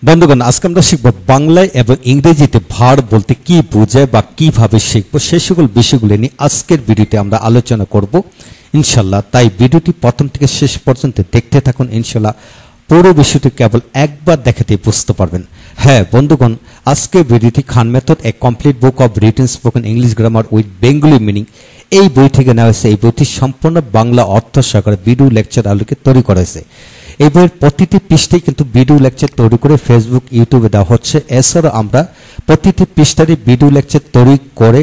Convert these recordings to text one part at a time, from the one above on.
বন্ধুগণ, আজকে আমরা শিখব বাংলায় এবং ইংরেজিতে ভার বলতে কি বোঝায় বা কিভাবে শিখবো সেই সকল বিষয়গুলো নিয়ে আজকের ভিডিওতে আমরা আলোচনা করব ইনশাল্লাহ। তাই ভিডিওটি প্রথম থেকে শেষ পর্যন্ত দেখতে থাকুন। ইনশাল্লাহ পুরো বিষয়টি কেবল একবার দেখাতেই বুঝতে পারবেন। হ্যাঁ বন্ধুগণ, আজকে ভিডিওটি খান মেথড এ complete book of written spoken English grammar with Bengali meaning এই বই থেকে নেওয়া হয়েছে। এই বইটি সম্পূর্ণ বাংলা অর্থ সহকারে ভিডিও লেকচার আলোকে তৈরি করা হয়েছে। এই বইয়ের প্রতিটি পৃষ্ঠায় কিন্তু ভিডিও লেকচার তৈরি করে ফেসবুক ইউটিউবে দেওয়া হচ্ছে। এছাড়াও আমরা প্রতিটি পৃষ্ঠারই ভিডিও লেকচার তৈরি করে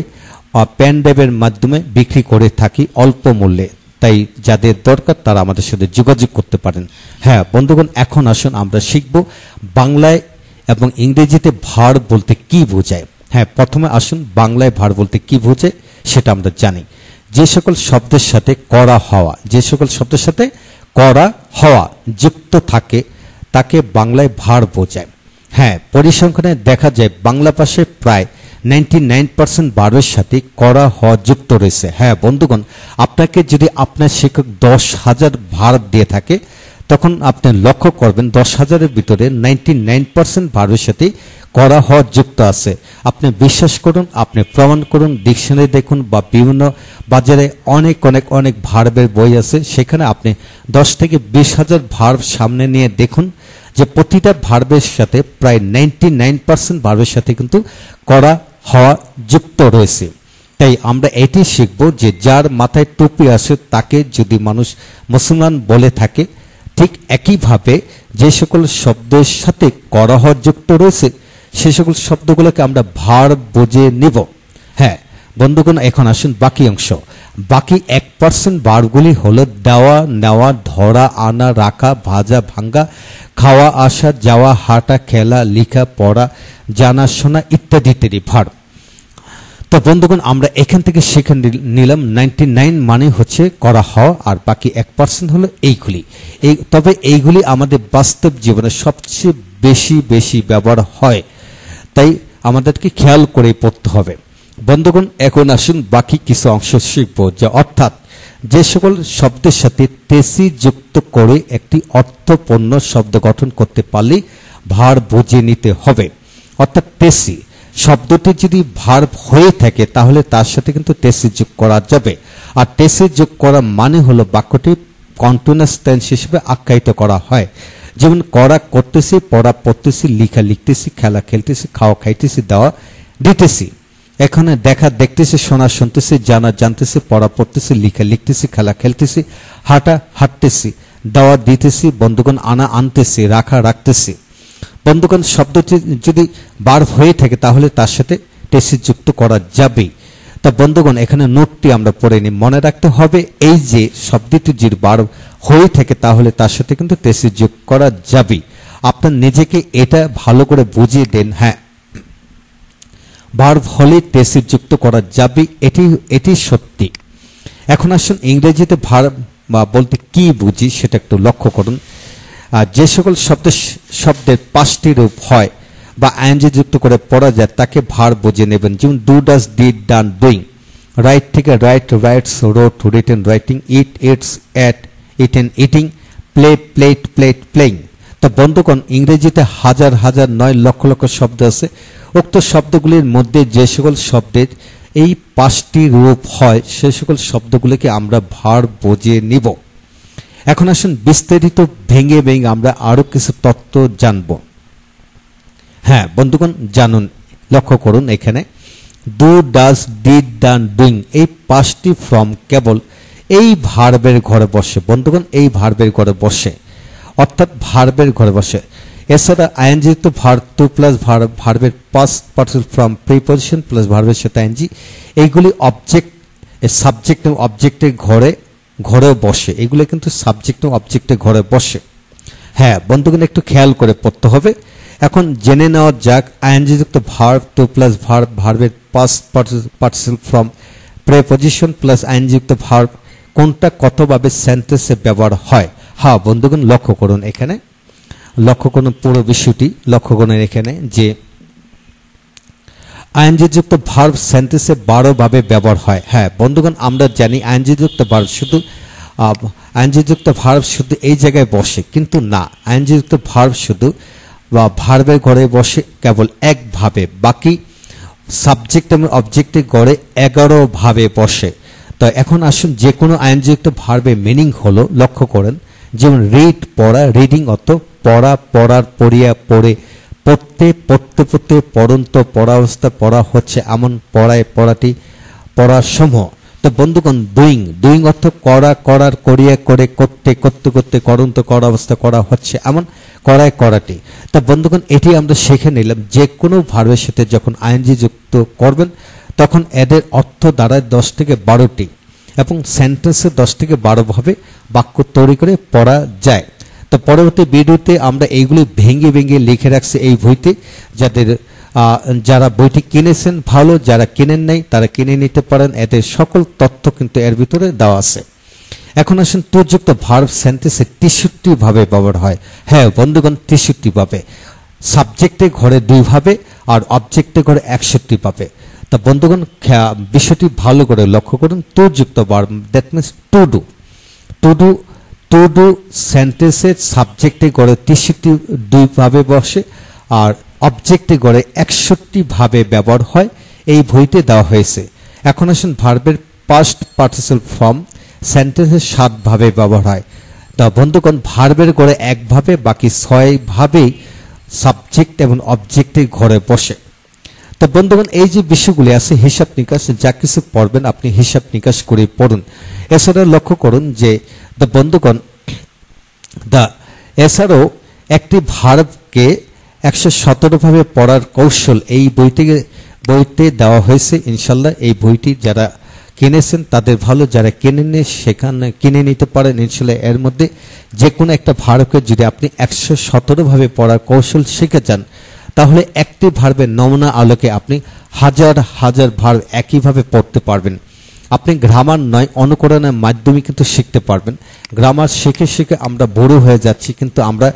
পেন ড্রাইভের মাধ্যমে বিক্রি করে থাকি অল্প মূল্যে। তাই যাদের দরকার তারা আমাদের সাথে যোগাযোগ করতে পারেন। হ্যাঁ বন্ধুগণ, এখন আসুন আমরা শিখব বাংলায় এবং ইংরেজিতে ভার বলতে কি বোঝায়। হ্যাঁ, প্রথমে আসুন বাংলায় ভার বলতে কি বোঝায় সেটা আমরা জানি। যে সকল শব্দের সাথে করা হওয়া, যে সকল শব্দের সাথে করা হওয়া যুক্ত থাকে তাকে বাংলায় ভার বোঝায়। হ্যাঁ, পরিসংখ্যানে দেখা যায় বাংলা ভাষায় প্রায় 99% ভার্বের সাথে করা হওয়া যুক্ত রয়েছে। হ্যাঁ বন্ধুগণ, আপনাকে যদি আপনার শিক্ষক 10,000 ভার্ব দিয়ে থাকে তখন আপনি লক্ষ্য করবেন 10,000-এর ভিতরে 99% ভার্বের সাথে করা হওয়া যুক্ত আছে। আপনি বিশ্বাস করুন, আপনি প্রমাণ করুন, ডিকশনারি দেখুন বা বিভিন্ন বাজারে অনেক ভার্বের বই আছে, সেখানে আপনি 10 থেকে 20,000 ভার্ব সামনে নিয়ে দেখুন যে প্রতিটা ভার্বের সাথে প্রায় 99% ভার্বের সাথে কিন্তু করা হওয়া যুক্ত রয়েছে। তাই আমরা এটি শিখব যে যার মাথায় টুপি আছে তাকে যদি মানুষ মুসলমান বলে থাকে, ঠিক একইভাবে যে সকল শব্দের সাথে করা হওয়া যুক্ত রয়েছে সে সকল শব্দগুলোকে আমরা ভার বুঝে নিব। হ্যাঁ বন্ধুগণ, এখন আসুন বাকি অংশ। বাকি 1% ভার্বগুলি হলো দেওয়া, নেওয়া, ধরা, আনা, রাখা, ভাজা, ভাঙ্গা, খাওয়া, আসা, যাওয়া, হাঁটা, খেলা, লেখা, পড়া, জানাশোনা ইত্যাদি ইত্যাদি ভার্ব। তো বন্ধুগণ, আমরা এখান থেকে শিখে নিলাম 99 মানে হচ্ছে করা হওয়া আর বাকি 1% হলো এইগুলি। তবে এইগুলি আমাদের বাস্তব জীবনে সবচেয়ে বেশি ব্যবহার হয়, তাই আমাদেরকে খেয়াল করে পড়তে হবে। বন্ধুগণ, এখন আসুন বাকি কিছু অংশ শিখব, যে অর্থাৎ যে সকল শব্দের সাথে তেসি যুক্ত করে একটি অর্থপূর্ণ শব্দ গঠন করতে পারলে ভার বুঝে নিতে হবে। অর্থাৎ তেসি শব্দটি যদি ভার্ব হয়ে থাকে তাহলে তার সাথে কিন্তু টেসি যোগ করা যাবে। আর টেসি যোগ করা মানে হলো বাক্যটি কন্টিনিউয়াস টেন্স হিসেবে আখ্যায়িত করা হয়। যেমন করা করতেছি, পড়া পড়তেছি, লিখা লিখতেছি, খেলা খেলতেছি, খাওয়া খাইতেছি, দেওয়া দিতেছি। এখানে দেখা দেখতেছি, শোনা শুনতেছি, জানা জানতেছি, পড়া পড়তেছি, লিখা লিখতেছি, খেলা খেলতেছি, হাঁটা হাঁটতেছি, দেওয়া দিতেছি, বন্ধুগণ আনা আনতেছি, রাখা রাখতেছি। বন্ধুগণ, শব্দটি যদি ভার্ব হয়ে থাকে তাহলে তার সাথে টেসি যুক্ত করা যাবে। তা বন্ধুগণ, এখানে নোটটি আমরা পড়ে নিই। মনে রাখতে হবে এই যে শব্দটি যদি ভার্ব হয়ে থাকে তাহলে তার সাথে কিন্তু টেসি যোগ করা যাবে। আপনার নিজেকে এটা ভালো করে বুঝিয়ে দেন। হ্যাঁ, ভার্ব হলে টেসি যুক্ত করা যাবে, এটি সত্যি। এখন আসুন ইংরেজিতে ভার্ব বা বলতে কি বুঝি সেটা একটু লক্ষ্য করুন। যে সকল শব্দের 5টি রূপ হয় বা আইএনজি যুক্ত করে পড়া যায় তাকে ভার্ব বুঝে নেবেন। যেমন do, does, did, done, doing. Write থেকে write, writes, wrote, written, writing. Eat, eats, ate, eaten, eating. Play, played, played, playing. তো বন্ধুগণ, ইংরেজিতে হাজার নয় লক্ষ শব্দ আছে। উক্ত শব্দগুলির মধ্যে যে সকল শব্দের এই 5টি রূপ হয় সে সকল শব্দগুলিকে আমরা ভার্ব বুঝে নিব। এখন আসুন বিস্তারিত ভেঙে আমরা আরো কিছু তথ্য জানব। হ্যাঁ বন্ধুগণ, জানুন, লক্ষ্য করুন এখানে do, does, did, done, doing এই 5টি ফর্ম কেবল এই ভার্বের ঘরে বসে। বন্ধুগণ, এই ভার্বের ঘরে বসে, অর্থাৎ ভার্বের ঘরে বসে। এছাড়া আইএনজি যুক্ত ভার্ব, টু প্লাস ভার্ব, ভার্বের past participle form, preposition plus ভার্বের সাথে আইএনজি, এইগুলি অবজেক্ট, সাবজেক্ট এবং অবজেক্টের ঘরেও বসে। এগুলো কিন্তু সাবজেক্ট ও অবজেক্টের ঘরে বসে। হ্যাঁ বন্ধুগণ, একটু খেয়াল করে পড়তে হবে। এখন জেনে নেওয়া যাক আইএনজি যুক্ত ভার্ব, টু প্লাস ভার্ব, ভার্বের past participle form, preposition plus ING যুক্ত ভার্ব কোনটা কতভাবে সেন্টেন্সে ব্যবহার হয়। হ্যাঁ বন্ধুগণ, লক্ষ্য করুন, এখানে লক্ষ্য করুন পুরো বিষয়টি। লক্ষ্য করুন এখানে যে আইএনজি যুক্ত ভার্ব সেন্টেন্সে 12 ভাবে ব্যবহার হয়। হ্যাঁ বন্ধুগণ, আমরা জানি আইএনজি যুক্ত ভার্ব শুধু এই জায়গায় বসে, কিন্তু না, আইএনজি যুক্ত ভার্ব শুধু বা ভার্বের ঘরে বসে কেবল একভাবে, বাকি সাবজেক্ট এবং অবজেক্টের ঘরে 11 ভাবে বসে। তো এখন আসুন যে কোনো আইনযুক্ত ভার্বের মিনিং হলো, লক্ষ্য করেন, যেমন রিড পড়া, রিডিং অর্থ পড়া, পড়ার, পড়িয়া, পড়ে, পড়তে, পড়তে পড়তে, পড়ন্ত, পড়া অবস্থা, পড়া হচ্ছে এমন, পড়ায়, পড়াটি, পড়ার সমূহ। তো বন্ধুগণ ডুইং, ডুইং অর্থ করা, করার, করিয়া, করে, করতে, করতে করতে, করন্ত, করা অবস্থা, করা হচ্ছে এমন, করায়, করাটি। তা বন্ধুগণ এটি আমরা শিখে নিলাম যে কোনো ভার্বের সাথে যখন আইএনজি যুক্ত করবেন তখন এদের অর্থ দাঁড়ায় 10 থেকে 12টি এবং সেন্টেন্সে 10 থেকে 12 ভাবে বাক্য তৈরি করে পড়া যায়। তো পরবর্তী ভিডিওতে আমরা এইগুলি ভেঙে ভেঙে লিখে রাখছি এই বইতে, যারা বইটি কিনেছেন ভালো, যারা কিনেন নাই তারা কিনে নিতে পারেন, এদের সকল তথ্য কিন্তু এর ভিতরে দেওয়া আছে। এখন আসুন তুযুক্ত ভার্ব সেন্টেন্সে 63 ভাবে ব্যবহার হয়। হ্যাঁ বন্ধুগণ 63 ভাবে, সাবজেক্টে ঘরে 2 ভাবে আর অবজেক্টে ঘরে 61 ভাবে। তা বন্ধুগণ বিষয়টি ভালো করে লক্ষ্য করুন। তুযুক্ত verb that means to do, to do সেন্টেন্সের সাবজেক্টে ঘরে 63 ভাবে বসে আর অবজেক্টে গড়ে 61 ভাবে ব্যবহার হয়, এই বইতে দেওয়া হয়েছে। এখন আসুন ভার্বের পাস্ট পার্টিসিপল ফর্ম সেন্টেন্সে 7 ভাবে ব্যবহার হয়। তা বন্ধুগণ ভার্বের গড়ে 1 ভাবে, বাকি 6 ভাবেই সাবজেক্ট এবং অবজেক্টের ঘরে বসে। তো বন্ধুগণ এই যে বিষয়গুলি আছে হিসাব নিকাশ, যা কিছু পড়বেন আপনি হিসাব নিকাশ করে পড়ুন। এছাড়া লক্ষ্য করুন যে বন্ধুগণ এছাড়াও একটি ভার্বকে 117 ভাবে পড়ার কৌশল এই বইতে দেওয়া হয়েছে। ইনশাল্লাহ এই বইটি যারা কিনেছেন তাদের ভালো, যারা কিনেননি সেখানে কিনে নিতে পারেন। ইনশাল্লাহ এর মধ্যে যে কোনো একটা ভার্বকে যদি আপনি 117 ভাবে পড়ার কৌশল শিখে যান তাহলে একটি ভার্বের নমুনা আলোকে আপনি হাজার হাজার ভার্ব একইভাবে পড়তে পারবেন। আপনি গ্রামার নয় অনুকরণের মাধ্যমে কিন্তু শিখতে পারবেন। গ্রামার শিখে শিখে আমরা বড় হয়ে যাচ্ছি কিন্তু আমরা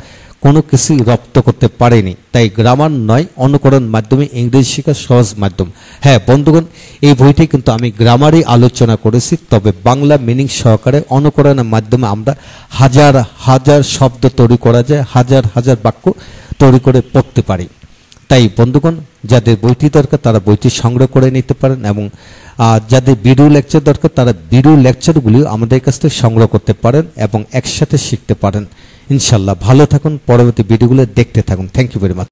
কোনো কিছুই রপ্ত করতে পারিনি। তাই গ্রামার নয় অনুকরণ মাধ্যমে ইংরেজি শেখার সহজ মাধ্যম। হ্যাঁ বন্ধুগণ এই বইটি কিন্তু আমি গ্রামারই আলোচনা করেছি, তবে বাংলা মিনিং সহকারে অনুকরণের মাধ্যমে আমরা হাজার হাজার শব্দ তৈরি করা যায়, হাজার হাজার বাক্য তৈরি করে পড়তে পারি। তাই বন্ধুগণ যাদের বইটি দরকার তারা বইটি সংগ্রহ করে নিতে পারেন এবং যাদের ভিডিও লেকচার দরকার তারা ভিডিও লেকচারগুলি আমাদের কাছ থেকে সংগ্রহ করতে পারেন এবং একসাথে শিখতে পারেন। ইনশাল্লাহ ভালো থাকুন, পরবর্তী ভিডিওগুলো দেখতে থাকুন। Thank you very much.